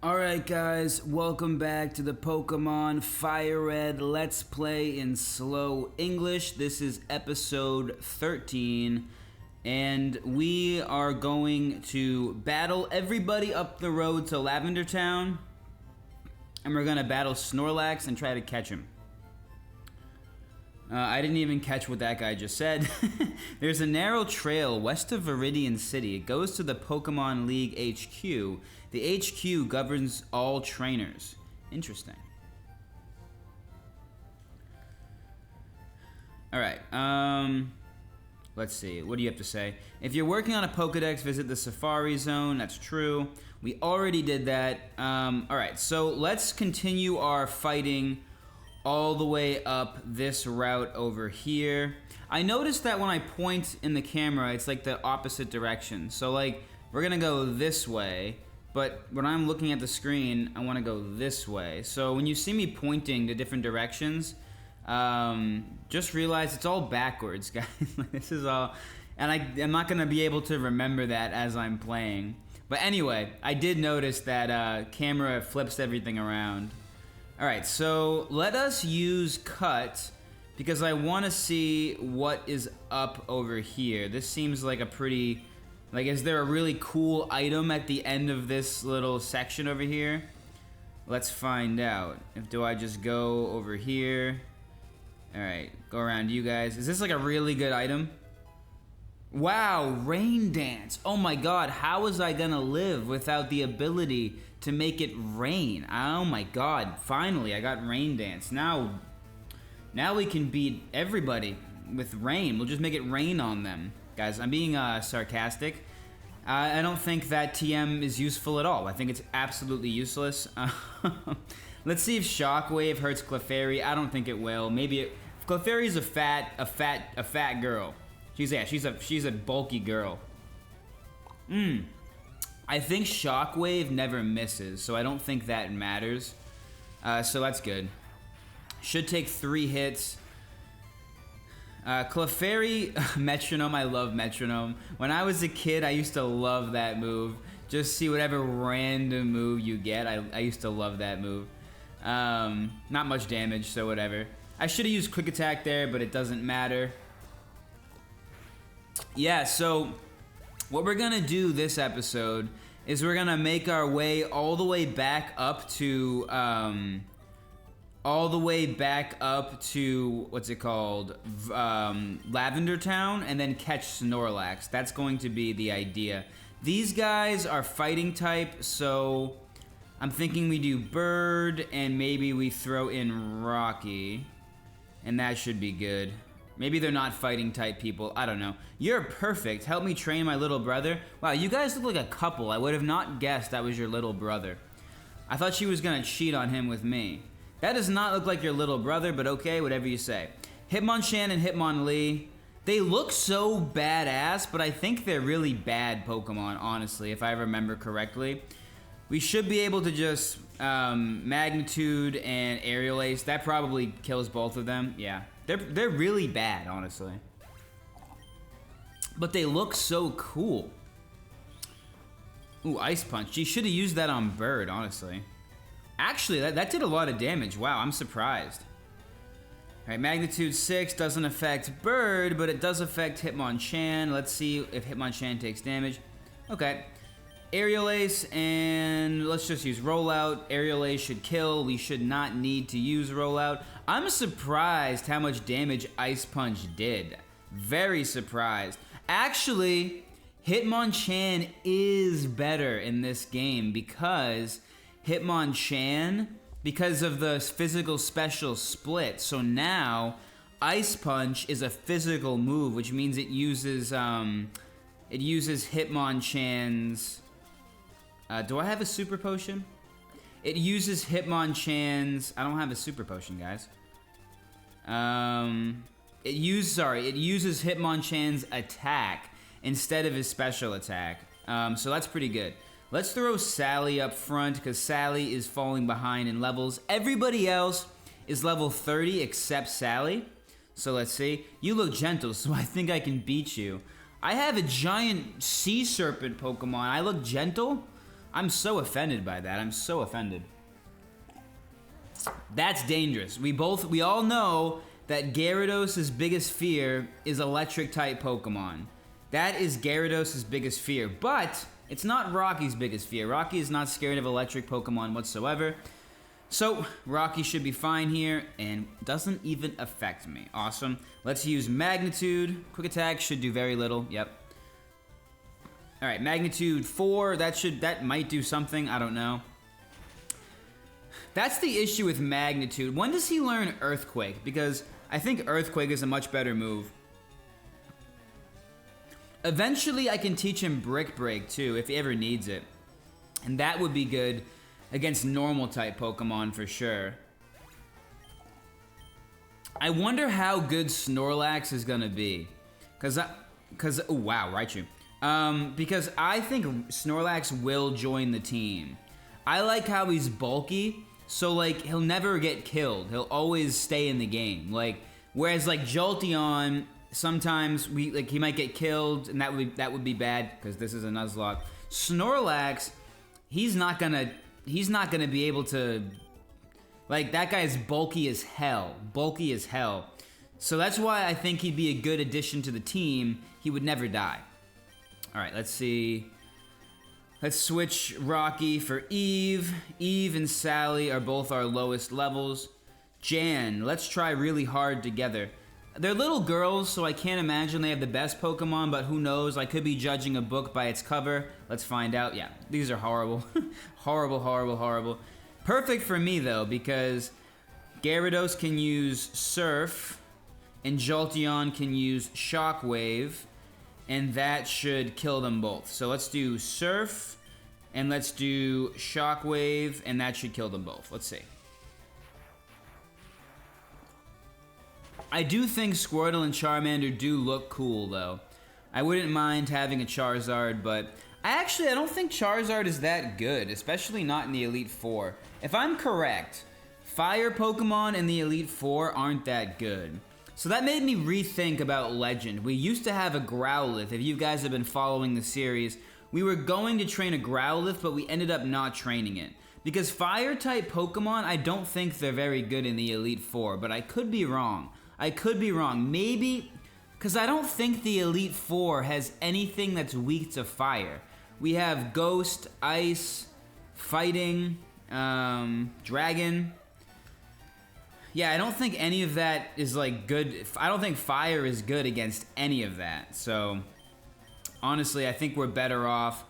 Alright guys, welcome back to the Pokémon Fire Red Let's Play in slow English. This is episode 13 and we are going to battle everybody up the road to Lavender Town, and we're gonna battle Snorlax and try to catch him. I didn't even catch what that guy just said. There's a narrow trail west of Viridian City. It goes to the Pokemon League HQ. The HQ governs all trainers. Interesting. Alright, let's see. What do you have to say? If you're working on a Pokedex, visit the Safari Zone. That's true. We already did that. Alright, so let's continue our fighting all the way up this route over here. I noticed that when I point in the camera, it's like the opposite direction. So like, we're gonna go this way, but when I'm looking at the screen, I wanna go this way. So when you see me pointing to different directions, just realize it's all backwards, guys. This is all, and I'm not gonna be able to remember that as I'm playing. But anyway, I did notice that camera flips everything around. Alright, so let us use cut because I want to see what is up over here. This seems like a pretty, like, is there a really cool item at the end of this little section over here? Let's find out. Do I just go over here? Alright, go around you guys. Is this like a really good item? Wow, Rain Dance. Oh my god, how was I gonna live without the ability to make it rain? Oh my god, finally I got Rain Dance. Now we can beat everybody with rain. We'll just make it rain on them. Guys, I'm being sarcastic. I don't think that TM is useful at all. I think it's absolutely useless. Let's see if Shockwave hurts Clefairy. I don't think it will. Maybe Clefairy's a fat girl. She's a bulky girl. I think Shockwave never misses, so I don't think that matters. So that's good. Should take 3 hits. Clefairy, Metronome, I love Metronome. When I was a kid, I used to love that move. Just see whatever random move you get. I used to love that move. Not much damage, so whatever. I should have used Quick Attack there, but it doesn't matter. Yeah, so what we're gonna do this episode is we're gonna make our way all the way back up to what's it called, Lavender Town, and then catch Snorlax. That's going to be the idea. These guys are fighting type, so I'm thinking we do Bird and maybe we throw in Rocky, and that should be good. Maybe they're not fighting type people. I don't know. You're perfect. Help me train my little brother. Wow, you guys look like a couple. I would have not guessed that was your little brother. I thought she was gonna cheat on him with me. That does not look like your little brother, but okay, whatever you say. Hitmonchan and Hitmonlee. They look so badass, but I think they're really bad Pokemon, honestly, if I remember correctly. We should be able to just Magnitude and Aerial Ace. That probably kills both of them. Yeah. They're really bad, honestly. But they look so cool. Ooh, Ice Punch. You should have used that on Bird, honestly. Actually, that did a lot of damage. Wow, I'm surprised. Alright, Magnitude 6 doesn't affect Bird, but it does affect Hitmonchan. Let's see if Hitmonchan takes damage. Okay. Aerial Ace, and let's just use Rollout. Aerial Ace should kill. We should not need to use Rollout. I'm surprised how much damage Ice Punch did. Very surprised. Actually, Hitmonchan is better in this game because Hitmonchan, because of the physical special split. So now, Ice Punch is a physical move, which means it uses Hitmonchan's... do I have a super potion? It uses Hitmonchan's... I don't have a super potion, guys. It uses Hitmonchan's attack instead of his special attack. So that's pretty good. Let's throw Sally up front because Sally is falling behind in levels. Everybody else is level 30 except Sally. So let's see. You look gentle, so I think I can beat you. I have a giant sea serpent Pokemon. I look gentle? I'm so offended by that. I'm so offended. That's dangerous. We all know that Gyarados' biggest fear is electric-type Pokemon. That is Gyarados' biggest fear, but it's not Rocky's biggest fear. Rocky is not scared of electric Pokemon whatsoever. So, Rocky should be fine here, and doesn't even affect me. Awesome. Let's use Magnitude. Quick Attack should do very little. Yep. Alright, Magnitude 4. That might do something. I don't know. That's the issue with Magnitude. When does he learn Earthquake? Because I think Earthquake is a much better move. Eventually, I can teach him Brick Break, too, if he ever needs it. And that would be good against normal-type Pokemon, for sure. I wonder how good Snorlax is gonna be. Oh, wow, Raichu. Because I think Snorlax will join the team. I like how he's bulky, so, like, he'll never get killed. He'll always stay in the game. Like, whereas, like, Jolteon, sometimes he might get killed, and that would be bad, because this is a Nuzlocke. Snorlax, he's not gonna be able to, like, that guy's bulky as hell. Bulky as hell. So that's why I think he'd be a good addition to the team. He would never die. Alright, let's see. Let's switch Rocky for Eve. Eve and Sally are both our lowest levels. Jan, let's try really hard together. They're little girls, so I can't imagine they have the best Pokemon, but who knows? I could be judging a book by its cover. Let's find out. Yeah, these are horrible. Horrible, horrible, horrible. Perfect for me, though, because Gyarados can use Surf, and Jolteon can use Shockwave, and that should kill them both. So let's do Surf, and let's do Shockwave, and that should kill them both. Let's see. I do think Squirtle and Charmander do look cool, though. I wouldn't mind having a Charizard, but I don't think Charizard is that good, especially not in the Elite Four. If I'm correct, Fire Pokemon in the Elite Four aren't that good. So that made me rethink about Legend. We used to have a Growlithe. If you guys have been following the series, we were going to train a Growlithe, but we ended up not training it. Because Fire-type Pokemon, I don't think they're very good in the Elite Four, but I could be wrong. I could be wrong. Maybe, because I don't think the Elite Four has anything that's weak to fire. We have Ghost, Ice, Fighting, Dragon. Yeah, I don't think any of that is, like, good. I don't think Fire is good against any of that. So, honestly, I think we're better off.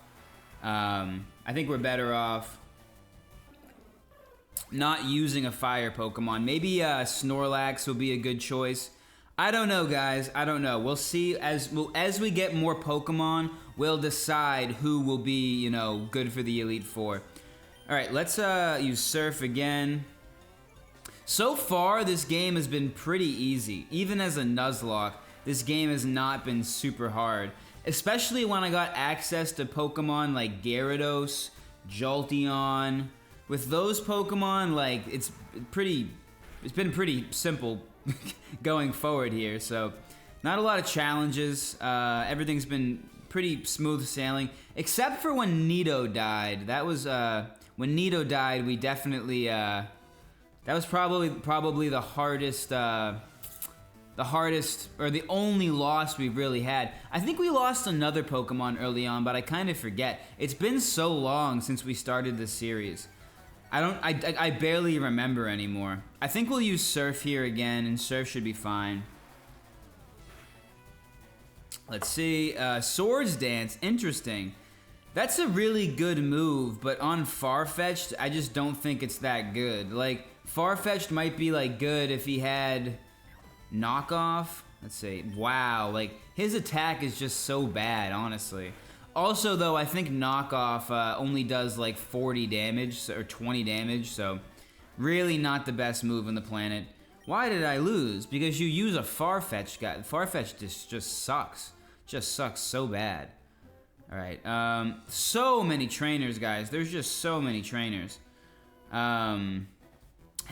Not using a Fire Pokemon. Maybe Snorlax will be a good choice. I don't know, guys. I don't know. We'll see. As we get more Pokemon, we'll decide who will be, you know, good for the Elite Four. All right, let's use Surf again. So far, this game has been pretty easy. Even as a Nuzlocke, this game has not been super hard. Especially when I got access to Pokemon like Gyarados, Jolteon. With those Pokemon, like, it's been pretty simple going forward here, so not a lot of challenges. Everything's been pretty smooth sailing, except for when Nido died. That was, when Nido died, we definitely, that was probably the hardest, or the only loss we've really had. I think we lost another Pokemon early on, but I kind of forget. It's been so long since we started this series. I barely remember anymore. I think we'll use Surf here again, and Surf should be fine. Let's see, Swords Dance, interesting. That's a really good move, but on Farfetch'd, I just don't think it's that good. Like, Farfetch'd might be, like, good if he had Knockoff. Let's see, wow, like, his attack is just so bad, honestly. Also, though, I think Knockoff only does like 40 damage or 20 damage, so really not the best move on the planet. Why did I lose? Because you use a Farfetch guy. Farfetch just sucks. Just sucks so bad. Alright, so many trainers, guys. There's just so many trainers. Have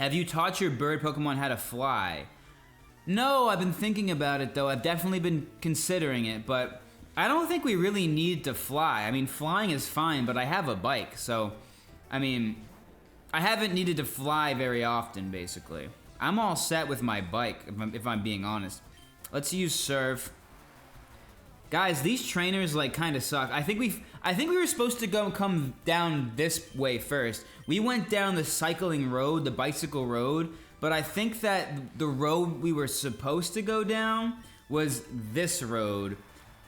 you taught your bird Pokemon how to fly? No, I've been thinking about it, though. I've definitely been considering it, but I don't think we really need to fly. I mean, flying is fine, but I have a bike, so, I mean, I haven't needed to fly very often, basically. I'm all set with my bike, if I'm being honest. Let's use Surf. Guys, these trainers, like, kind of suck. I think we were supposed to come down this way first. We went down the cycling road, the bicycle road, but I think that the road we were supposed to go down was this road.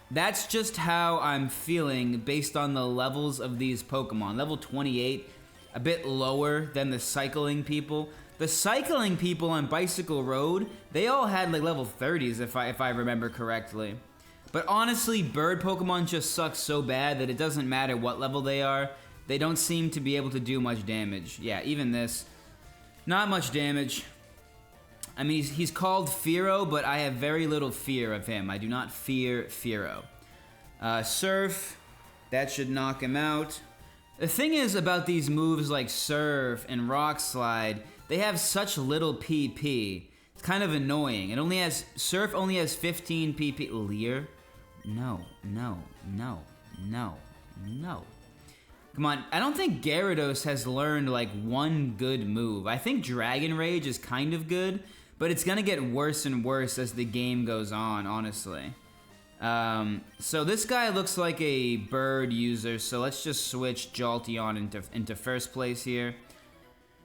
That's just how I'm feeling based on the levels of these Pokemon. Level 28, a bit lower than the cycling people. The cycling people on Bicycle Road, they all had like level 30s if I remember correctly. But honestly, bird Pokemon just suck so bad that it doesn't matter what level they are. They don't seem to be able to do much damage. Yeah, even this. Not much damage. I mean, he's called Fearow, but I have very little fear of him. I do not fear Fearow. Surf, that should knock him out. The thing is about these moves like Surf and Rock Slide, they have such little PP. It's kind of annoying. Surf only has 15 PP. Leer? No. Come on, I don't think Gyarados has learned like one good move. I think Dragon Rage is kind of good, but it's gonna get worse and worse as the game goes on, honestly. So this guy looks like a bird user, so let's just switch Jolteon into first place here.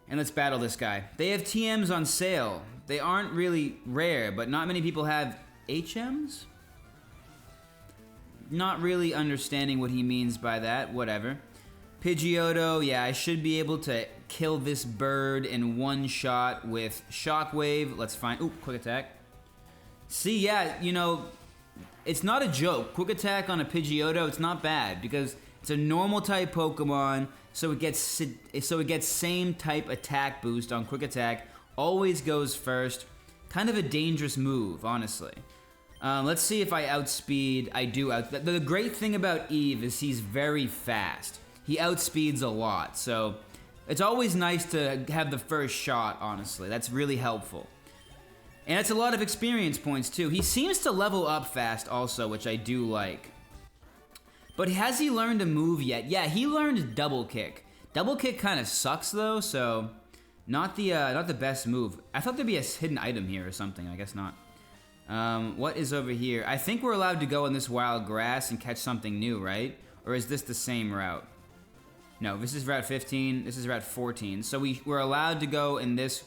And let's battle this guy. They have TMs on sale. They aren't really rare, but not many people have HMs? Not really understanding what he means by that, whatever. Pidgeotto, yeah, I should be able to kill this bird in one shot with Shockwave. Let's find, ooh, Quick Attack. See, yeah, you know, it's not a joke. Quick Attack on a Pidgeotto, it's not bad because it's a normal type Pokemon, so it gets same type attack boost on Quick Attack. Always goes first. Kind of a dangerous move, honestly. Let's see if I outspeed. I do the great thing about Eve is he's very fast. He outspeeds a lot, so it's always nice to have the first shot, honestly. That's really helpful. And it's a lot of experience points, too. He seems to level up fast, also, which I do like. But has he learned a move yet? Yeah, he learned Double Kick. Double Kick kind of sucks, though, so not the best move. I thought there'd be a hidden item here or something. I guess not. What is over here? I think we're allowed to go in this wild grass and catch something new, right? Or is this the same route? No, this is Route 15. This is Route 14. So we're allowed to go in this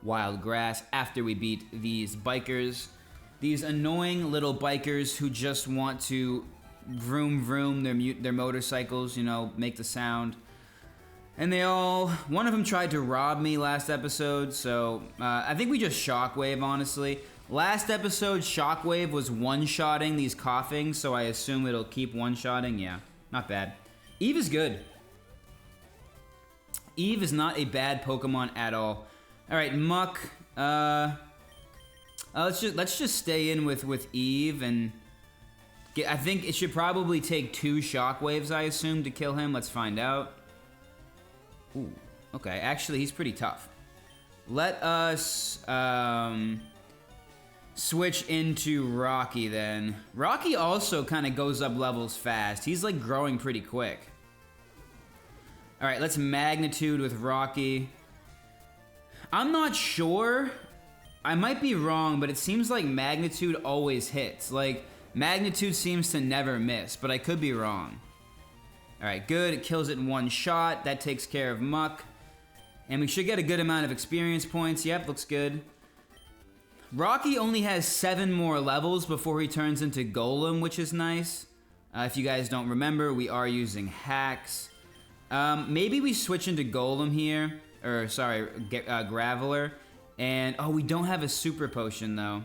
wild grass after we beat these bikers. These annoying little bikers who just want to vroom vroom their motorcycles, you know, make the sound. And one of them tried to rob me last episode, so I think we just Shockwave, honestly. Last episode, Shockwave was one-shotting these coughing, so I assume it'll keep one-shotting. Yeah, not bad. Eve is good. Eve is not a bad Pokemon at all. All right, Muck. Let's just stay in with Eve and I think it should probably take 2 Shockwaves, I assume, to kill him. Let's find out. Ooh, okay. Actually, he's pretty tough. Let us switch into Rocky then. Rocky also kind of goes up levels fast. He's like growing pretty quick. All right, let's Magnitude with Rocky. I'm not sure. I might be wrong, but it seems like Magnitude always hits. Like, Magnitude seems to never miss, but I could be wrong. All right, good. It kills it in one shot. That takes care of Muck. And we should get a good amount of experience points. Yep, looks good. Rocky only has 7 more levels before he turns into Golem, which is nice. If you guys don't remember, we are using hacks. Maybe we switch into Golem here. Or, sorry, Graveler. And, oh, we don't have a Super Potion, though.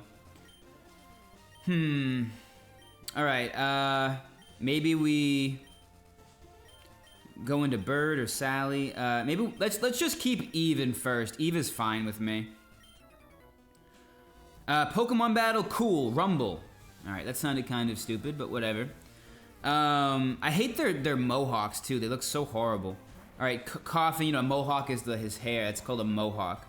Alright, maybe we go into Bird or Sally. Maybe, let's just keep Eve in first. Eve is fine with me. Pokemon battle, cool, Rumble. Alright, that sounded kind of stupid, but whatever. I hate their mohawks, too. They look so horrible. Alright, Coughing, you know, mohawk is his hair. It's called a mohawk.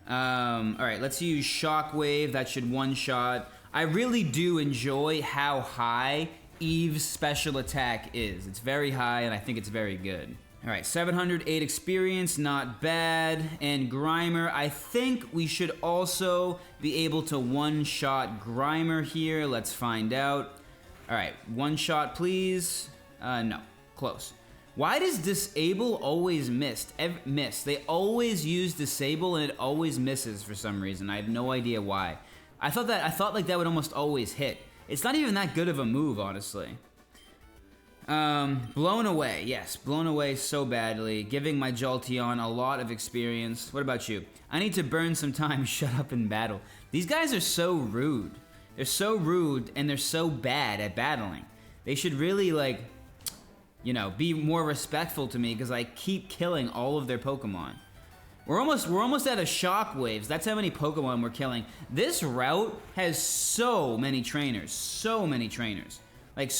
Alright, let's use Shockwave. That should one-shot. I really do enjoy how high Eve's special attack is. It's very high, and I think it's very good. All right, 708 experience, not bad. And Grimer, I think we should also be able to one-shot Grimer here. Let's find out. All right, one shot, please. No, close. Why does disable always miss? They always use disable, and it always misses for some reason. I have no idea why. I thought like that would almost always hit. It's not even that good of a move, honestly. Blown away. Yes, blown away so badly. Giving my Jolteon a lot of experience. What about you? I need to burn some time. Shut up in battle. These guys are so rude. They're so rude, and they're so bad at battling. They should really, like, you know, be more respectful to me because I keep killing all of their Pokemon. We're almost out of Shockwaves. That's how many Pokemon we're killing. This route has so many trainers. So many trainers. Like,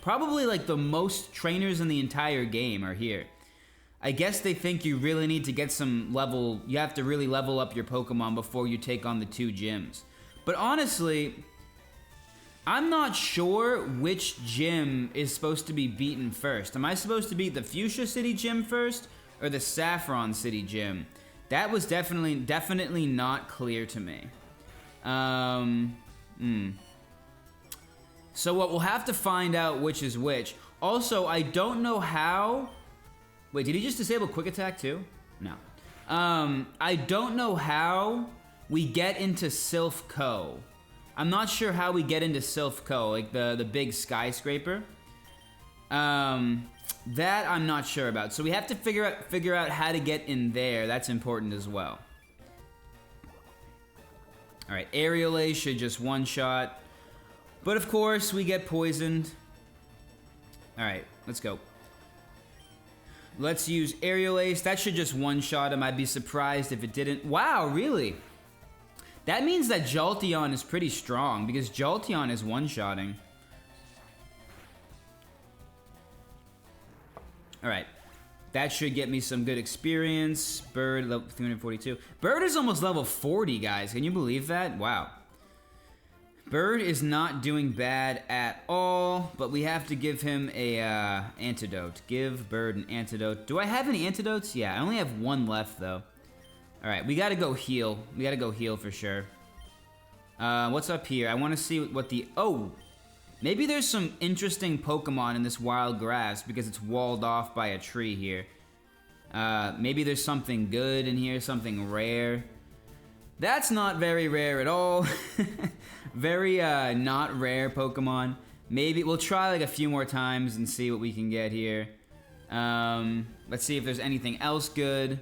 probably like the most trainers in the entire game are here. I guess they think you really need to get some level, you have to really level up your Pokemon before you take on the 2 gyms. But honestly, I'm not sure which gym is supposed to be beaten first. Am I supposed to beat the Fuchsia City gym first or the Saffron City gym? That was definitely not clear to me. So what we'll have to find out which is which. Also, I don't know how... Wait, did he just disable Quick Attack too? No. I don't know how we get into Sylph Co. I'm not sure how we get into Sylph Co, like the big skyscraper. That I'm not sure about. So we have to figure out how to get in there. That's important as well. All right, Aerial Ace should just one-shot. But of course, we get poisoned. All right, let's go. Let's use Aerial Ace. That should just one-shot him. I'd be surprised if it didn't. Wow, really? That means that Jolteon is pretty strong because Jolteon is one-shotting. All right. That should get me some good experience. Bird, level 342. Bird is almost level 40, guys. Can you believe that? Wow. Bird is not doing bad at all, but we have to give him a antidote. Give Bird an antidote. Do I have any antidotes? Yeah, I only have 1 left, though. All right, we got to go heal. We got to go heal for sure. What's up here? I want to see what the... Oh, maybe there's some interesting Pokemon in this wild grass because it's walled off by a tree here. Maybe there's something good in here, something rare. That's not very rare at all. Very not rare Pokemon. Maybe we'll try like a few more times and see what we can get here. Let's see if there's anything else good.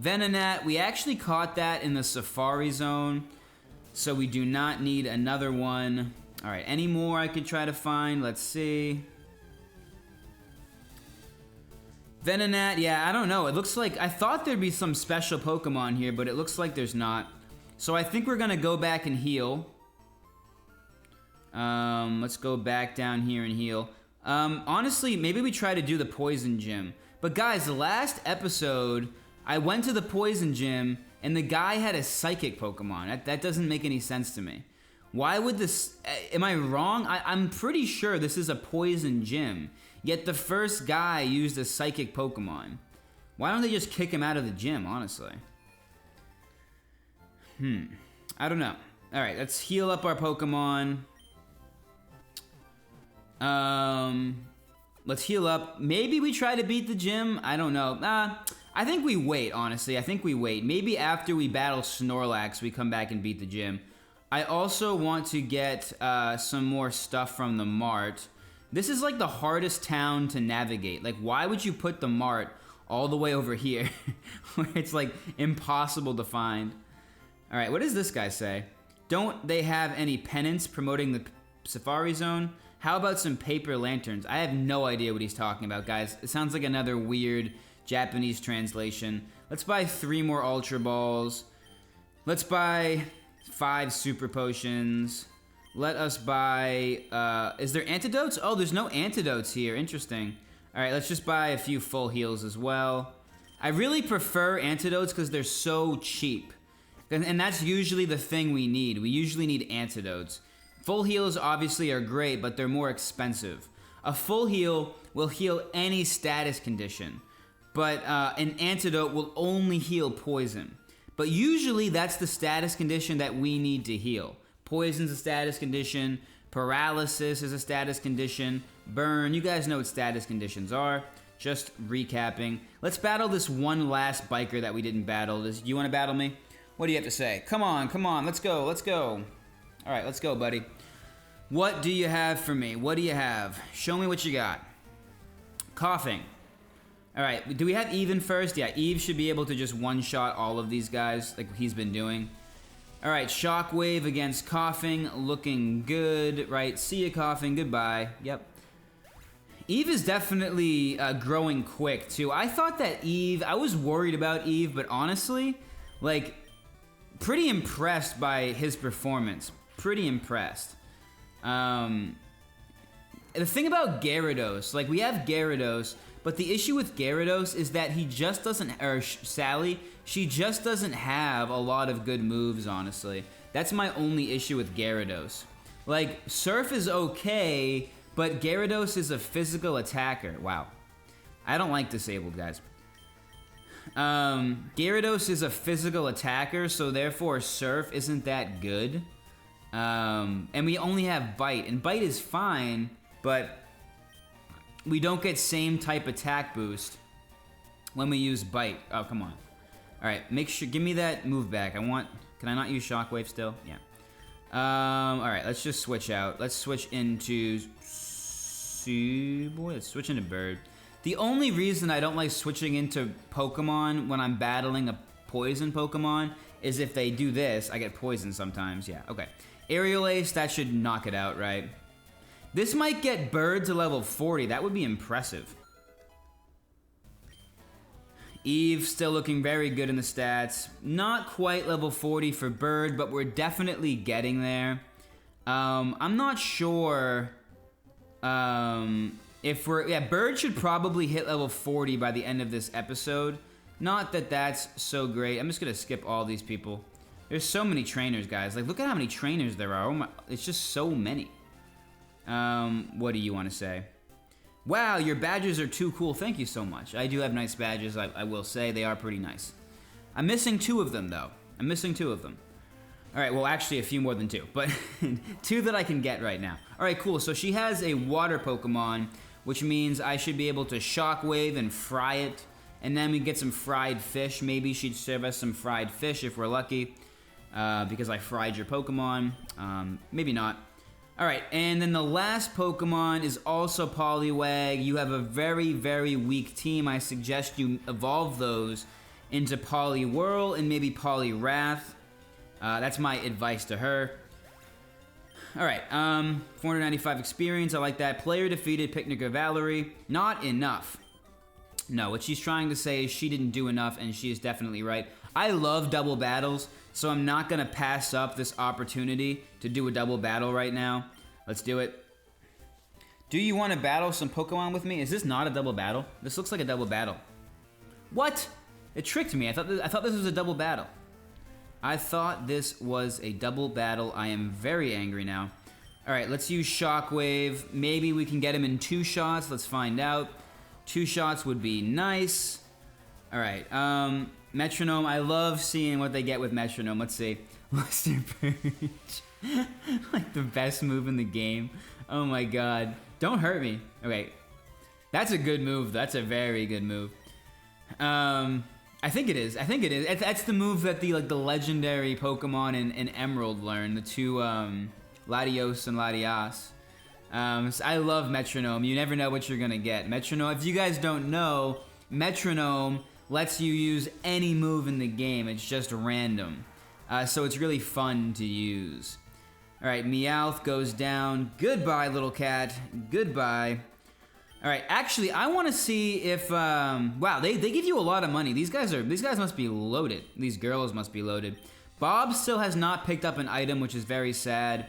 Venonat, we actually caught that in the Safari Zone, so we do not need another one. All right, any more I could try to find? Let's see. Venonat, yeah, I don't know. It looks like I thought there'd be some special Pokemon here, but it looks like there's not. So I think we're gonna go back and heal. Let's go back down here and heal. Honestly, maybe we try to do the Poison Gym. But guys, the last episode, I went to the Poison Gym, and the guy had a Psychic Pokemon. That doesn't make any sense to me. Why would this... Am I wrong? I'm pretty sure this is a Poison Gym. Yet the first guy used a Psychic Pokemon. Why don't they just kick him out of the gym, honestly? I don't know. Alright, let's heal up our Pokemon. Let's heal up. Maybe we try to beat the gym. I don't know. I think we wait, honestly. I think we wait. Maybe after we battle Snorlax, we come back and beat the gym. I also want to get some more stuff from the mart. This is like the hardest town to navigate. Like, why would you put the mart all the way over here where it's like impossible to find? All right, what does this guy say? Don't they have any pennants promoting the Safari Zone? How about some paper lanterns? I have no idea what he's talking about, guys. It sounds like another weird Japanese translation. Let's buy 3 more Ultra Balls. Let's buy 5 Super Potions. Let us buy... is there antidotes? Oh, there's no antidotes here. Interesting. All right, let's just buy a few full heals as well. I really prefer antidotes because they're so cheap. And that's usually the thing we need. We usually need antidotes. Full heals obviously are great, but they're more expensive. A full heal will heal any status condition, but an antidote will only heal poison. But usually that's the status condition that we need to heal. Poison's a status condition, paralysis is a status condition, burn, you guys know what status conditions are. Just recapping. Let's battle this one last biker that we didn't battle. You want to battle me? What do you have to say? Come on, let's go, let's go. All right, let's go, buddy. What do you have for me? What do you have? Show me what you got. Coughing. All right, do we have Eve in first? Yeah, Eve should be able to just one-shot all of these guys like he's been doing. All right, Shockwave against Coughing, looking good, right? See ya, Coughing, goodbye. Yep. Eve is definitely growing quick, too. I thought that Eve, I was worried about Eve, but honestly, like, pretty impressed by his performance. Pretty impressed. The thing about Gyarados, like, we have Gyarados, but the issue with Gyarados is that he just doesn't, or Sally, she just doesn't have a lot of good moves, honestly. That's my only issue with Gyarados. Like, Surf is okay, but Gyarados is a physical attacker. Wow. I don't like disabled, guys. Gyarados is a physical attacker, so therefore Surf isn't that good. And we only have Bite, and Bite is fine, but we don't get same type attack boost when we use Bite. Oh, come on. All right, make sure, give me that move back. Can I not use Shockwave still? Yeah. All right, let's just switch out. Let's switch into, let's switch into Bird. The only reason I don't like switching into Pokemon when I'm battling a poison Pokemon is if they do this, I get poisoned sometimes. Yeah, okay. Aerial Ace, that should knock it out, right? This might get Bird to level 40. That would be impressive. Eve still looking very good in the stats. Not quite level 40 for Bird, but we're definitely getting there. I'm not sure if we're... Yeah, Bird should probably hit level 40 by the end of this episode. Not that that's so great. I'm just going to skip all these people. There's so many trainers, guys. Like, look at how many trainers there are. Oh my, it's just so many. What do you want to say? Wow, your badges are too cool. Thank you so much. I do have nice badges, I will say. They are pretty nice. I'm missing 2 of them, though. I'm missing 2 of them. All right, well, actually, a few more than 2, but 2 that I can get right now. All right, cool. So she has a water Pokemon, which means I should be able to Shockwave and fry it, and then we get some fried fish. Maybe she'd serve us some fried fish if we're lucky, because I fried your Pokemon. Maybe not. All right, and then the last Pokemon is also Poliwag. You have a very, very weak team. I suggest you evolve those into Poliwhirl and maybe Poliwrath. That's my advice to her. All right, 495 experience. I like that. Player defeated, Picnic or Valerie. Not enough. No, what she's trying to say is she didn't do enough, and she is definitely right. I love double battles, so I'm not going to pass up this opportunity to do a double battle right now. Let's do it. Do you want to battle some Pokemon with me? Is this not a double battle? This looks like a double battle. What? It tricked me. I thought this was a double battle. I thought this was a double battle. I am very angry now. All right, let's use Shockwave. Maybe we can get him in 2 shots. Let's find out. 2 shots would be nice. All right, Metronome. I love seeing what they get with Metronome. Let's see. Luster Purge. Like the best move in the game. Oh my god. Don't hurt me. Okay. That's a good move. That's a very good move. I think it is. I think it is. That's the move that the legendary Pokemon in Emerald learn. The 2 Latios and Latias. So I love Metronome. You never know what you're gonna get. Metronome. If you guys don't know, Metronome lets you use any move in the game. It's just random. So it's really fun to use. All right, Meowth goes down. Goodbye, little cat. Goodbye. All right, actually, I want to see if, wow, they give you a lot of money. These guys must be loaded. These girls must be loaded. Bob still has not picked up an item, which is very sad.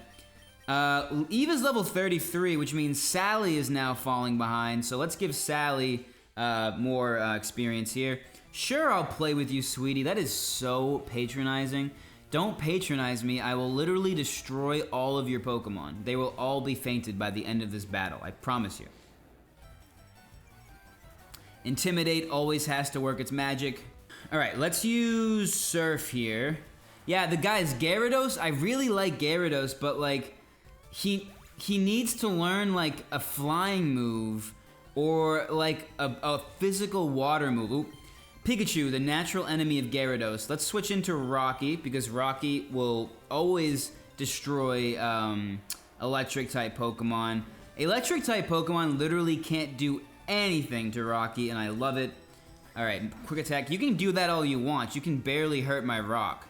Eva's level 33, which means Sally is now falling behind. So let's give Sally more experience here. Sure, I'll play with you, sweetie. That is so patronizing. Don't patronize me. I will literally destroy all of your Pokemon. They will all be fainted by the end of this battle. I promise you. Intimidate always has to work its magic. All right, let's use Surf here. Yeah, the guy's Gyarados. I really like Gyarados, but like, he needs to learn like a flying move or like a physical water move. Ooh. Pikachu, the natural enemy of Gyarados. Let's switch into Rocky because Rocky will always destroy electric type Pokemon. Electric type Pokemon literally can't do anything to Rocky, and I love it. All right, quick attack. You can do that all you want. You can barely hurt my rock.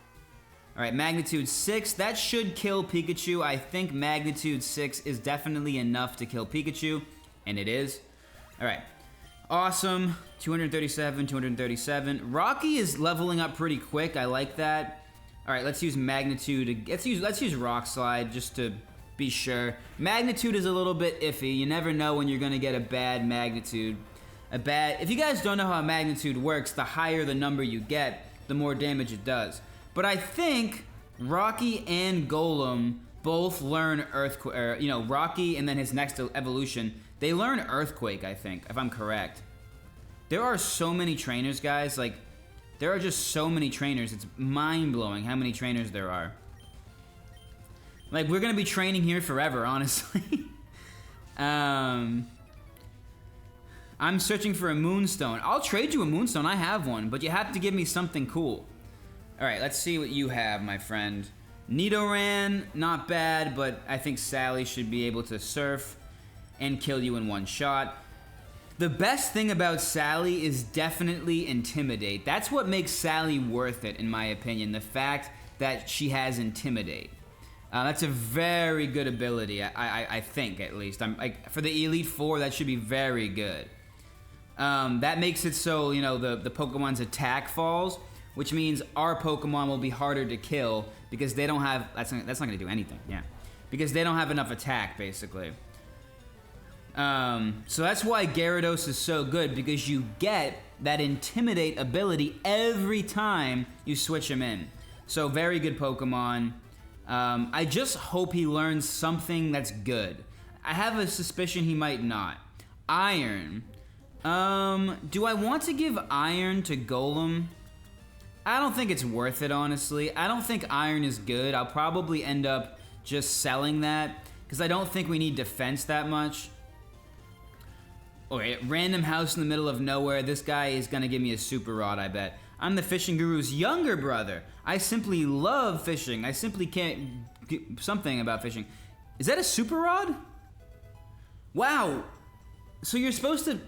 All right, magnitude 6. That should kill Pikachu. I think magnitude 6 is definitely enough to kill Pikachu, and it is. All right, awesome. 237, 237. Rocky is leveling up pretty quick. I like that. All right, let's use magnitude. Let's use Rock Slide just to be sure. Magnitude is a little bit iffy. You never know when you're gonna get a bad magnitude. If you guys don't know how magnitude works, the higher the number you get, the more damage it does. But I think Rocky and Golem both learn Earthquake. Rocky and then his next evolution, they learn Earthquake, I think, if I'm correct. There are so many trainers, guys. Like, there are just so many trainers. It's mind-blowing how many trainers there are. Like, we're gonna be training here forever, honestly. I'm searching for a Moonstone. I'll trade you a Moonstone. I have one, but you have to give me something cool. All right, let's see what you have, my friend. Nidoran, not bad, but I think Sally should be able to surf and kill you in one shot. The best thing about Sally is definitely Intimidate. That's what makes Sally worth it, in my opinion. The fact that she has Intimidate. That's a very good ability, I think, at least. For the Elite Four, that should be very good. That makes it so, the Pokemon's attack falls, which means our Pokemon will be harder to kill because they don't have... That's not going to do anything, yeah. Because they don't have enough attack, basically. So that's why Gyarados is so good, because you get that Intimidate ability every time you switch him in. So very good Pokemon. I just hope he learns something that's good. I have a suspicion he might not. Iron. Do I want to give Iron to Golem? I don't think it's worth it, honestly. I don't think Iron is good. I'll probably end up just selling that, because I don't think we need defense that much. Okay, random house in the middle of nowhere. This guy is gonna give me a Super Rod, I bet. I'm the fishing guru's younger brother. I simply love fishing. I simply can't... Something about fishing. Is that a Super Rod? Wow. So you're supposed to...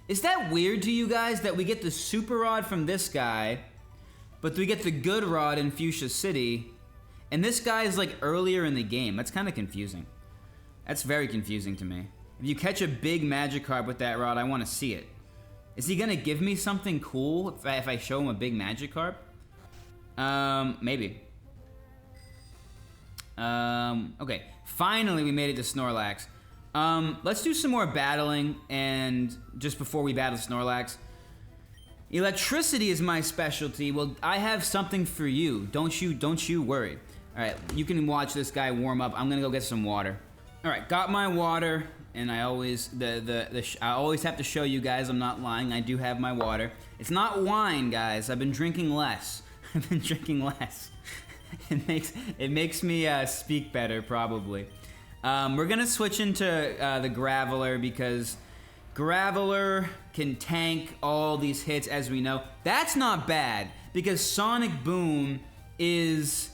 Is that weird to you guys that we get the Super Rod from this guy, but we get the good rod in Fuchsia City, and this guy is like earlier in the game? That's kind of confusing. That's very confusing to me. If you catch a big Magikarp with that rod, I want to see it. Is he gonna give me something cool if I show him a big Magikarp? Maybe. Okay. Finally, we made it to Snorlax. Let's do some more battling, and just before we battle Snorlax. Electricity is my specialty. Well, I have something for you. Don't you worry. All right, you can watch this guy warm up. I'm gonna go get some water. All right, got my water. And I always I always have to show you guys I'm not lying. I do have my water. It's not wine, guys. I've been drinking less. I've been drinking less. It makes me speak better, probably. We're gonna switch into the Graveler because Graveler can tank all these hits, as we know. That's not bad because Sonic Boom is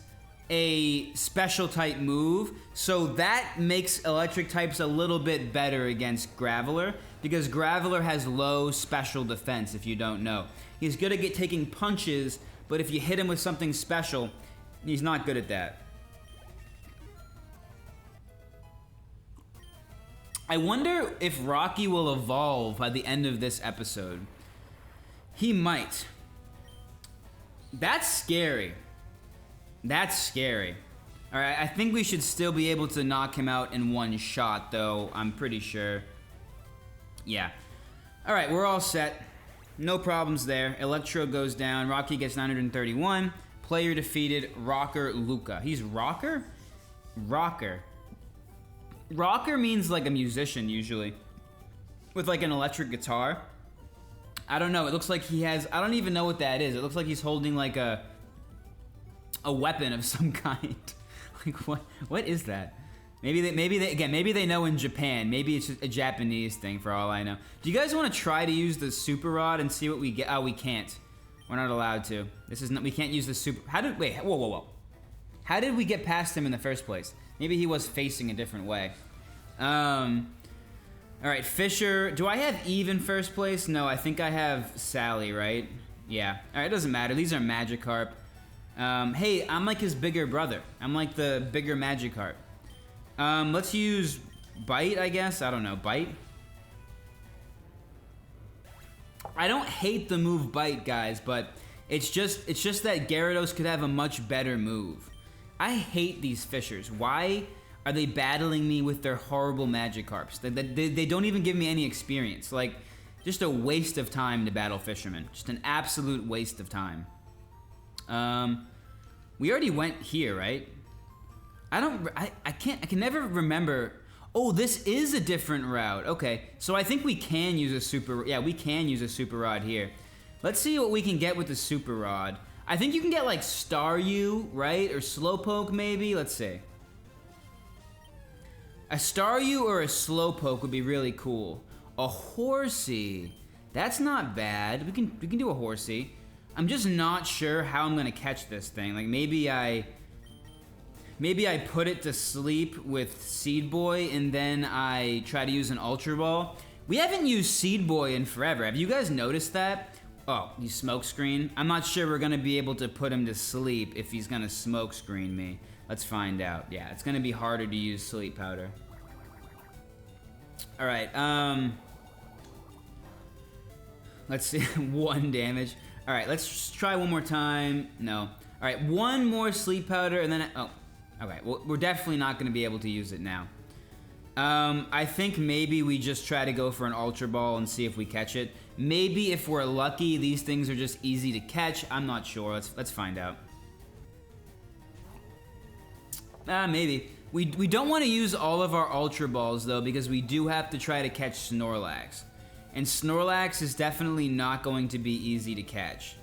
a special type move, so that makes electric types a little bit better against Graveler, because Graveler has low special defense, if you don't know. He's good at taking punches, but if you hit him with something special, he's not good at that. I wonder if Rocky will evolve by the end of this episode. He might. That's scary. That's scary. Alright, I think we should still be able to knock him out in one shot, though. I'm pretty sure. Yeah. Alright, we're all set. No problems there. Electro goes down. Rocky gets 931. Player defeated, Rocker Luca. He's Rocker? Rocker. Rocker means like a musician usually, with like an electric guitar. I don't know. It looks like he has. I don't even know what that is. It looks like he's holding like a weapon of some kind. Like what is that? Maybe they know in Japan. Maybe it's just a Japanese thing for all I know. Do you guys want to try to use the super rod and see what we get? Oh, we can't. We're not allowed to. This is not. We can't use the super. Wait. Whoa. How did we get past him in the first place? Maybe he was facing a different way. All right, Fisher. Do I have Eve in first place? No, I think I have Sally, right? Yeah. All right, it doesn't matter. These are Magikarp. Hey, I'm like his bigger brother. I'm like the bigger Magikarp. Let's use Bite, I guess. I don't know. Bite? I don't hate the move Bite, guys, but it's just that Gyarados could have a much better move. I hate these Fishers. Why are they battling me with their horrible Magikarps? They don't even give me any experience. Like, just a waste of time to battle Fishermen. Just an absolute waste of time. We already went here, right? I can never remember. Oh, this is a different route. Okay, so I think we can use a super. Yeah, we can use a super rod here. Let's see what we can get with the super rod. I think you can get like Staryu, right, or Slowpoke maybe. Let's see. A Staryu or a Slowpoke would be really cool. A Horsey. That's not bad. We can do a Horsey. I'm just not sure how I'm gonna catch this thing. Like maybe I put it to sleep with Seed Boy and then I try to use an Ultra Ball. We haven't used Seed Boy in forever. Have you guys noticed that? Oh, he's smoke screen. I'm not sure we're gonna be able to put him to sleep if he's gonna smoke screen me. Let's find out. Yeah, it's gonna be harder to use Sleep Powder. All right, let's see, 1 damage. All right, let's just try one more time. No. All right, 1 more Sleep Powder and then, oh, okay, well, we're definitely not gonna be able to use it now. I think maybe we just try to go for an Ultra Ball and see if we catch it. Maybe if we're lucky, these things are just easy to catch. I'm not sure. Let's find out. Maybe. We don't want to use all of our Ultra Balls, though, because we do have to try to catch Snorlax. And Snorlax is definitely not going to be easy to catch.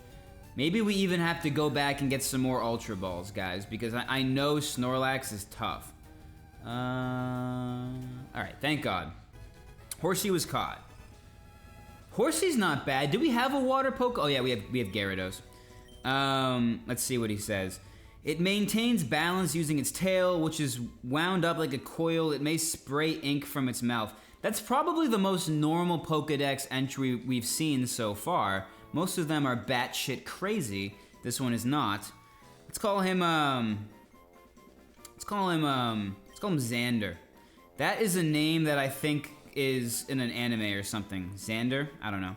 Maybe we even have to go back and get some more Ultra Balls, guys, because I know Snorlax is tough. Alright, thank God. Horsey was caught. Horsey's not bad. Do we have a water poke? Oh yeah, we have Gyarados. Let's see what he says. It maintains balance using its tail, which is wound up like a coil. It may spray ink from its mouth. That's probably the most normal Pokédex entry we've seen so far. Most of them are batshit crazy. This one is not. Let's call him Xander. That is a name that I think is in an anime or something. Xander? I don't know.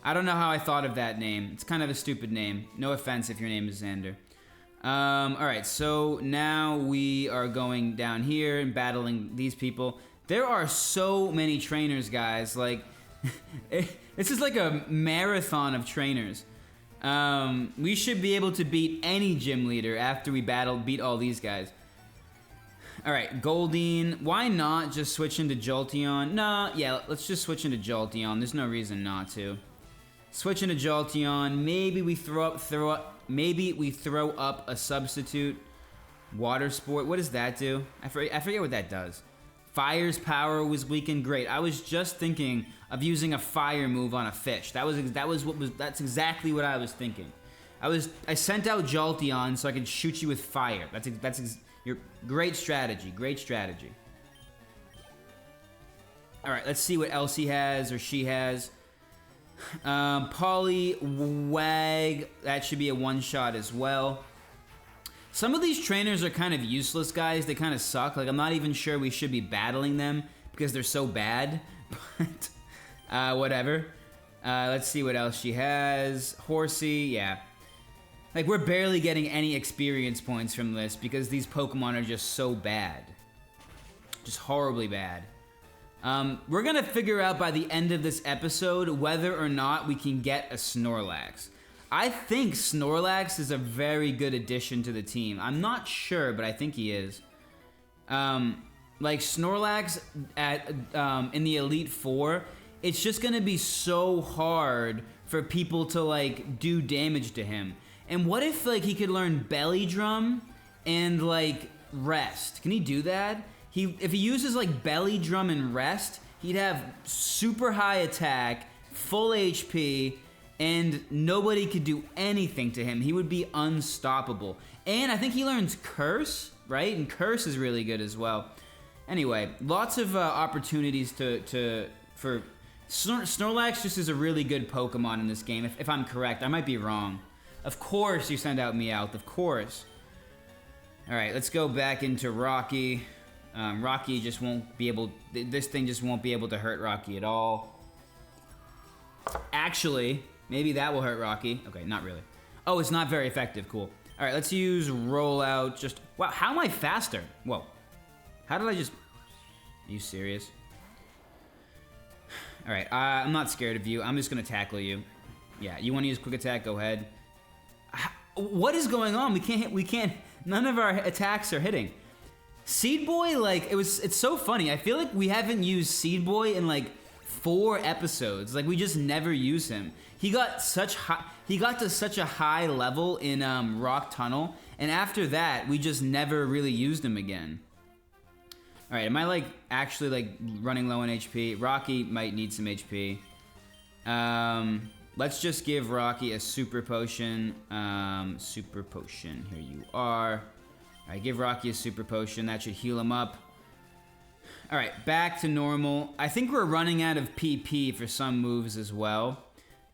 I don't know how I thought of that name. It's kind of a stupid name. No offense if your name is Xander. Alright, so now we are going down here and battling these people. There are so many trainers, guys. Like, this is like a marathon of trainers. We should be able to beat any gym leader after we beat all these guys. Alright, Goldeen. Why not just switch into Jolteon? Nah, yeah, let's just switch into Jolteon. There's no reason not to. Switch into Jolteon. Maybe we throw up a substitute. Water Sport. What does that do? I forget what that does. Fire's power was weakened. Great. I was just thinking of using a fire move on a fish. That's exactly what I was thinking. I sent out Jolteon so I could shoot you with fire. That's your great strategy. Great strategy. All right, let's see what else he has or she has. Poliwag, that should be a one-shot as well. Some of these trainers are kind of useless, guys. They kind of suck. Like, I'm not even sure we should be battling them because they're so bad. But, whatever. Let's see what else she has. Horsey, yeah. Like, we're barely getting any experience points from this because these Pokemon are just so bad. Just horribly bad. We're gonna figure out by the end of this episode whether or not we can get a Snorlax. I think Snorlax is a very good addition to the team. I'm not sure, but I think he is. Like Snorlax at in the Elite Four, it's just gonna be so hard for people to like do damage to him. And what if like he could learn Belly Drum and like Rest? Can he do that? If he uses like Belly Drum and Rest, he'd have super high attack, full HP, and nobody could do anything to him. He would be unstoppable. And I think he learns Curse, right? And Curse is really good as well. Anyway, lots of opportunities for Snorlax. Just is a really good Pokemon in this game, if I'm correct. I might be wrong. Of course you send out Meowth, of course. All right, let's go back into Rocky. Rocky just won't be able, this thing just won't be able to hurt Rocky at all. Actually, maybe that will hurt Rocky. Okay, not really. Oh, it's not very effective, cool. All right, let's use Rollout. Just, wow, how am I faster? Whoa, how did I just, are you serious? All right, I'm not scared of you. I'm just gonna tackle you. Yeah, you wanna use Quick Attack, go ahead. What is going on? We can't, none of our attacks are hitting. Seed Boy, like, it's so funny. I feel like we haven't used Seed Boy in like 4 episodes. Like, we just never use him. He got to such a high level in Rock Tunnel, and after that, we just never really used him again. All right, am I like actually like running low on HP? Rocky might need some HP. Let's just give Rocky a Super Potion. Super Potion, here you are. All right, give Rocky a Super Potion. That should heal him up. All right, back to normal. I think we're running out of PP for some moves as well.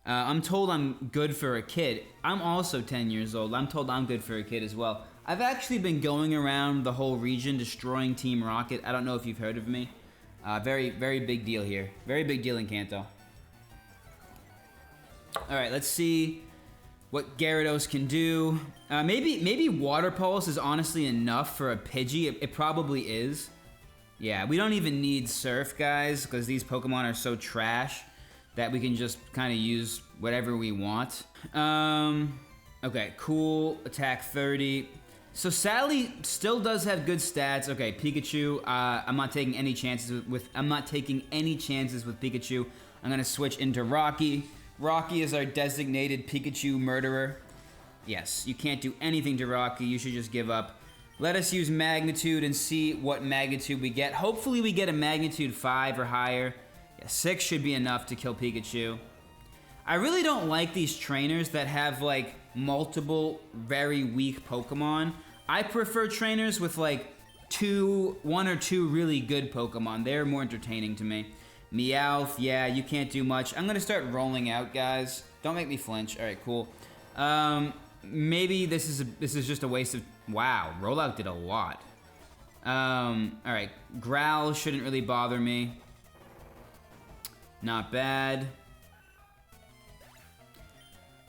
I'm told I'm good for a kid. I'm also 10 years old. I'm told I'm good for a kid as well. I've actually been going around the whole region destroying Team Rocket. I don't know if you've heard of me. Very, very big deal here. Very big deal in Kanto. All right, let's see what Gyarados can do. Maybe Water Pulse is honestly enough for a Pidgey. It probably is. Yeah, we don't even need Surf, guys, because these Pokemon are so trash that we can just kind of use whatever we want. Okay, cool. Attack 30. So Sally still does have good stats. Okay, Pikachu. I'm not taking any chances with Pikachu. I'm gonna switch into Rocky. Rocky is our designated Pikachu murderer. Yes, you can't do anything to Rocky. You should just give up. Let us use Magnitude and see what Magnitude we get. Hopefully we get a Magnitude 5 or higher. Yeah, 6 should be enough to kill Pikachu. I really don't like these trainers that have like multiple very weak Pokemon. I prefer trainers with like 1 or 2 really good Pokemon. They're more entertaining to me. Meowth, yeah, you can't do much. I'm gonna start rolling out, guys. Don't make me flinch. All right, cool. Maybe this is just a waste of. Wow, rollout did a lot. All right, Growl shouldn't really bother me. Not bad.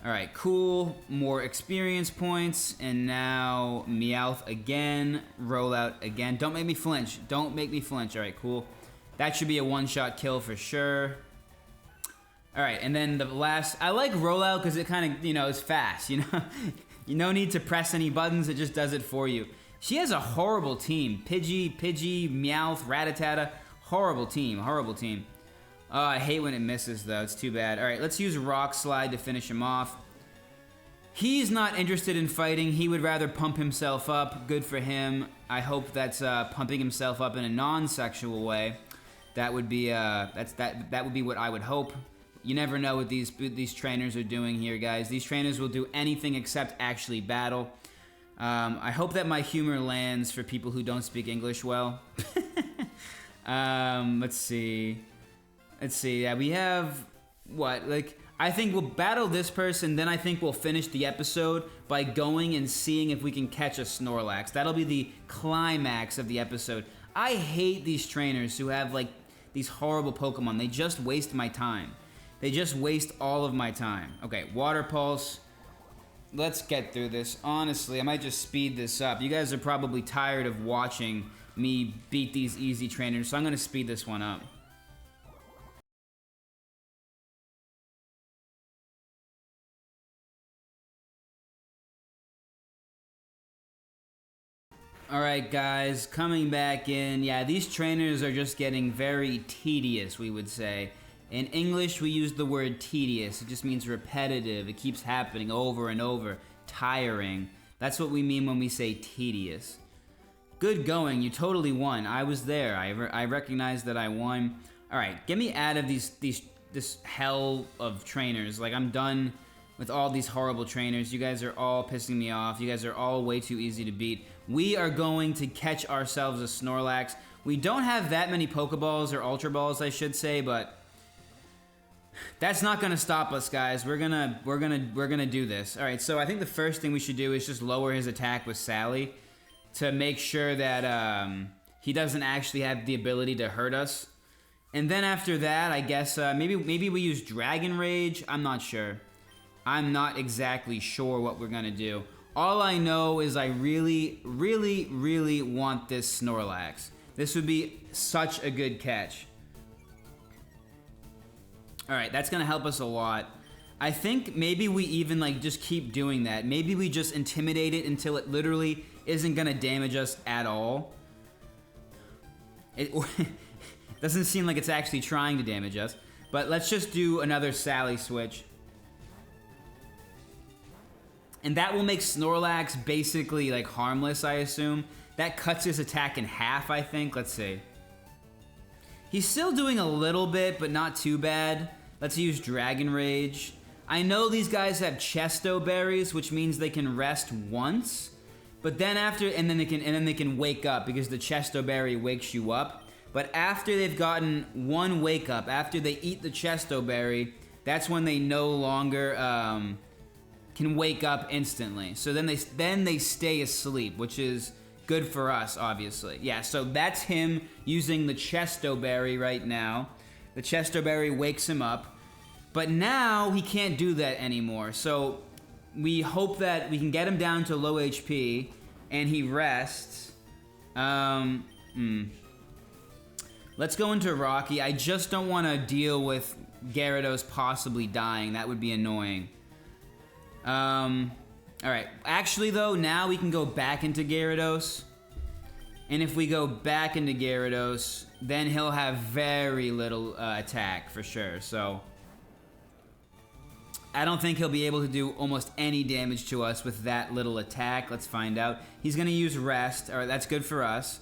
All right, cool. More experience points, and now Meowth again. Rollout again. Don't make me flinch. Don't make me flinch. All right, cool. That should be a one-shot kill for sure. All right, and then the last, I like Rollout because it kind of, is fast, You no need to press any buttons, it just does it for you. She has a horrible team. Pidgey, Meowth, Rattata. Horrible team, horrible team. Oh, I hate when it misses, though. It's too bad. All right, let's use Rock Slide to finish him off. He's not interested in fighting. He would rather pump himself up. Good for him. I hope that's pumping himself up in a non-sexual way. That would be that would be what I would hope. You never know what these trainers are doing here, guys. These trainers will do anything except actually battle. I hope that my humor lands for people who don't speak English well. Let's see. Yeah, we have what? Like, I think we'll battle this person, then I think we'll finish the episode by going and seeing if we can catch a Snorlax. That'll be the climax of the episode. I hate these trainers who have like these horrible Pokemon. They just waste my time. They just waste all of my time. Okay, Water Pulse. Let's get through this. Honestly, I might just speed this up. You guys are probably tired of watching me beat these easy trainers, so I'm gonna speed this one up. Alright guys, coming back in. Yeah, these trainers are just getting very tedious, we would say. In English, we use the word tedious. It just means repetitive. It keeps happening over and over. Tiring. That's what we mean when we say tedious. Good going. You totally won. I was there. I recognize that I won. Alright, get me out of this hell of trainers. Like, I'm done with all these horrible trainers. You guys are all pissing me off. You guys are all way too easy to beat. We are going to catch ourselves a Snorlax. We don't have that many Pokeballs, or Ultra Balls, I should say, but that's not gonna stop us, guys. We're gonna do this. All right, so I think the first thing we should do is just lower his attack with Sally to make sure that he doesn't actually have the ability to hurt us. And then after that, I guess maybe we use Dragon Rage. I'm not sure. I'm not exactly sure what we're gonna do. All I know is I really, really, really want this Snorlax. This would be such a good catch. Alright, that's gonna help us a lot. I think maybe we even like just keep doing that. Maybe we just intimidate it until it literally isn't gonna damage us at all. It doesn't seem like it's actually trying to damage us. But let's just do another Sally switch. And that will make Snorlax basically like harmless, I assume. That cuts his attack in half, I think. Let's see. He's still doing a little bit, but not too bad. Let's use Dragon Rage. I know these guys have Chesto Berries, which means they can rest once. But then after, and then they can wake up because the Chesto Berry wakes you up. But after they've gotten one wake up, after they eat the Chesto Berry, that's when they no longer can wake up instantly. So then they stay asleep, which is good for us, obviously. Yeah, so that's him using the Chesto Berry right now. The Chesto Berry wakes him up. But now he can't do that anymore. So we hope that we can get him down to low HP and he rests. Let's go into Rocky. I just don't want to deal with Gyarados possibly dying. That would be annoying. Alright. Actually, though, now we can go back into Gyarados. And if we go back into Gyarados, then he'll have very little attack, for sure. So I don't think he'll be able to do almost any damage to us with that little attack. Let's find out. He's going to use Rest. Alright, that's good for us.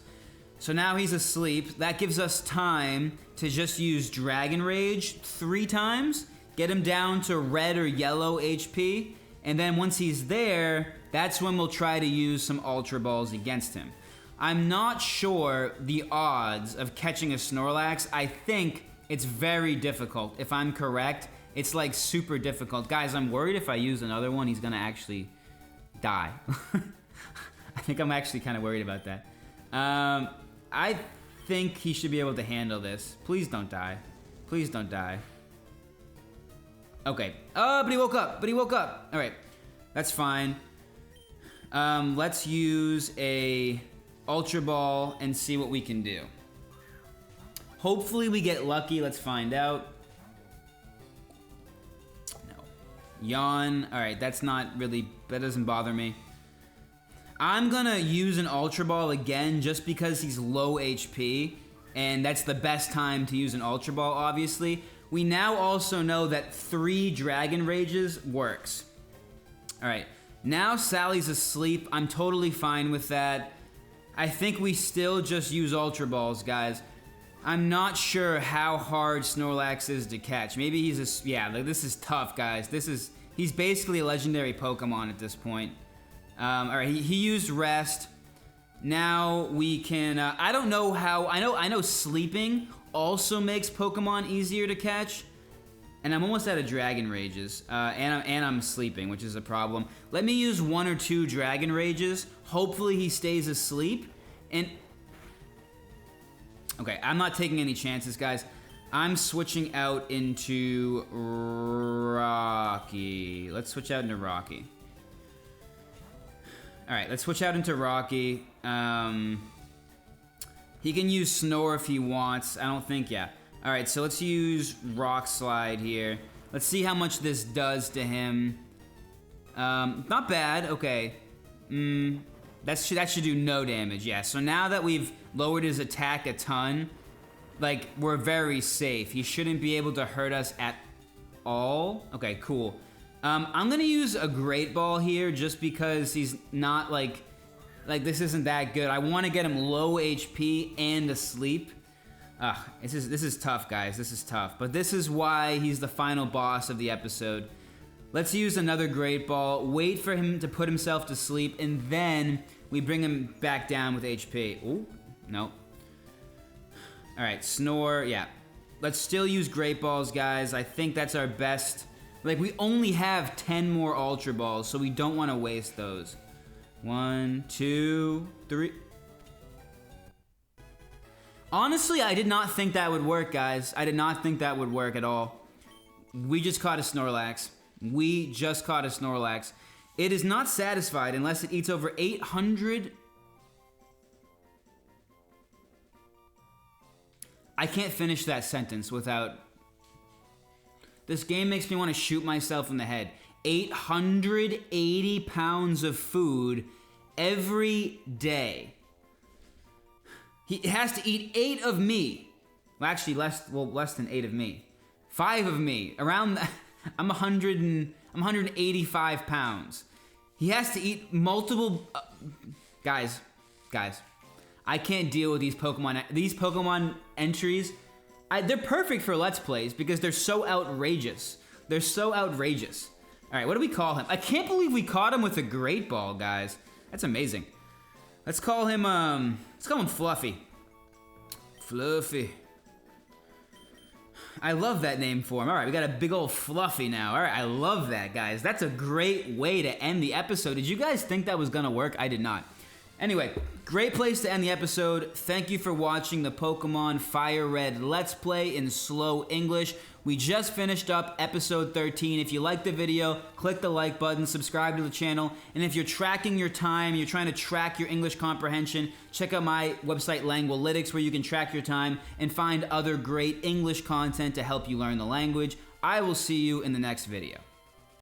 So now he's asleep. That gives us time to just use Dragon Rage 3 times. Get him down to red or yellow HP. And then once he's there, that's when we'll try to use some Ultra Balls against him. I'm not sure the odds of catching a Snorlax. I think it's very difficult. If I'm correct, it's like super difficult. Guys, I'm worried if I use another one, he's gonna actually die. I think I'm actually kind of worried about that. I think he should be able to handle this. Please don't die. Please don't die. Okay. Oh, but he woke up. All right. That's fine. Let's use a Ultra Ball and see what we can do. Hopefully we get lucky. Let's find out. No. Yawn. All right. That's not really, that doesn't bother me. I'm gonna use an Ultra Ball again just because he's low HP. And that's the best time to use an Ultra Ball, obviously. We now also know that 3 Dragon Rages works. Alright, now Sally's asleep. I'm totally fine with that. I think we still just use Ultra Balls, guys. I'm not sure how hard Snorlax is to catch. Maybe he's a... Yeah, like, this is tough, guys. He's basically a legendary Pokemon at this point. Alright, he used Rest. Now we can... I don't know how... I know sleeping also makes Pokemon easier to catch. And I'm almost out of Dragon Rages. And I'm sleeping, which is a problem. Let me use 1 or 2 Dragon Rages. Hopefully he stays asleep. And... Okay, I'm not taking any chances, guys. I'm switching out into Rocky. Let's switch out into Rocky. Alright, let's switch out into Rocky. He can use Snore if he wants. I don't think, yeah. Alright, so let's use Rock Slide here. Let's see how much this does to him. Not bad, okay. That should do no damage, yeah. So now that we've lowered his attack a ton, like, we're very safe. He shouldn't be able to hurt us at all. Okay, cool. I'm gonna use a Great Ball here just because he's not, like this isn't that good. I want to get him low HP and asleep. This is tough, guys. This is tough. But this is why he's the final boss of the episode. Let's use another Great Ball, wait for him to put himself to sleep, and then we bring him back down with HP. Ooh, no. Alright, Snore, yeah. Let's still use Great Balls, guys. I think that's our best. Like, we only have 10 more Ultra Balls, so we don't want to waste those. 1, 2, 3. Honestly, I did not think that would work, guys. I did not think that would work at all. We just caught a Snorlax. We just caught a Snorlax. It is not satisfied unless it eats over 800. I can't finish that sentence without... This game makes me want to shoot myself in the head. 880 pounds of food every day. He has to eat 8 of me. Well, actually, less than 8 of me. 5 of me. Around... I'm 185 pounds. He has to eat multiple... Guys. I can't deal with these Pokemon. These Pokemon entries, they're perfect for Let's Plays because they're so outrageous. They're so outrageous. All right, what do we call him? I can't believe we caught him with a Great Ball, guys. That's amazing. Let's call him Fluffy. Fluffy. I love that name for him. All right, we got a big old Fluffy now. All right, I love that, guys. That's a great way to end the episode. Did you guys think that was gonna work? I did not. Anyway, great place to end the episode. Thank you for watching the Pokemon Fire Red Let's Play in slow English. We just finished up episode 13. If you liked the video, click the like button, subscribe to the channel, and if you're tracking your time, you're trying to track your English comprehension, check out my website Langualytics where you can track your time and find other great English content to help you learn the language. I will see you in the next video.